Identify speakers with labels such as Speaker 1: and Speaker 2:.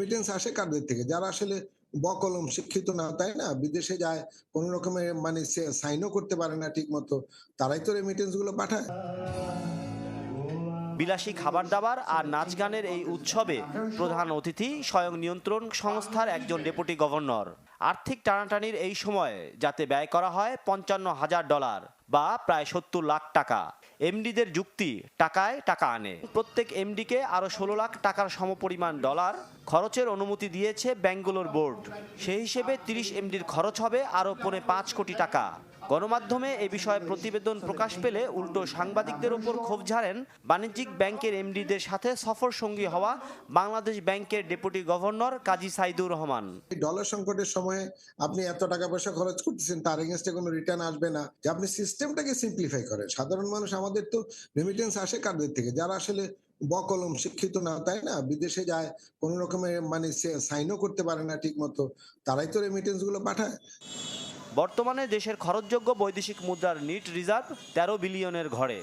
Speaker 1: Remittance আসে কাদের থেকে? যারা আসলে বকলম শিক্ষিত না, তাই না? বিদেশে যায় কোন রকমের মানে সাইনও করতে পারে না ঠিকমতো। তারাই তো রেমিটেন্স গুলো পাঠায়।
Speaker 2: বিলাসী খাবার দাবার আর নাচ গানের এই উৎসবে প্রধান অতিথি স্বয়ং নিয়ন্ত্রণ সংস্থার একজন ডেপুটি গভর্নর। আর্থিক টানাটানির এই সময়ে যাতে ব্যয় করা হয় $৫৫,০০০ বা প্রায় ৭০ লাখ টাকা। এমডিদের যুক্তি, টাকায় টাকা আনে। প্রত্যেক এমডিকে আরও ১৬ লাখ টাকার সমপরিমাণ ডলার খরচের অনুমতি দিয়েছে ব্যাংকগুলোর বোর্ড। সেই হিসেবে ৩০ এমডির খরচ হবে আরও পৌনে ৫ কোটি টাকা। গণমাধ্যমে এ বিষয়ে প্রতিবেদন প্রকাশ পেলে উল্টো সাংবাদিকদের ওপর ক্ষোভ ঝাড়েন বাণিজ্যিক ব্যাংকের এমডিদের সাথে সফর সঙ্গী হওয়া বাংলাদেশ ব্যাংকের ডেপুটি গভর্নর কাজী সাইদুর রহমান।
Speaker 1: ডলার সংকটের সময়ে আপনি এত টাকা পয়সা খরচ করতেছেন, তার এগেইনস্টে কোনো রিটার্ন আসবে না। যে আপনি সিস্টেমটাকে সিম্পলিফাই করেন। সাধারণ মানুষ আমাদের তো রেমিটেন্স আসে কাদের থেকে? যারা আসলে বকলম শিক্ষিত না, তাই না? বিদেশে যায় কোন রকমের মানে সাইনও করতে পারে না ঠিকমতো। তারাই তো রেমিটেন্স গুলো পাঠায়।
Speaker 2: বর্তমানে দেশের খরচযোগ্য বৈদেশিক মুদ্রার নিট রিজার্ভ ১৩ বিলিয়নের ঘরে।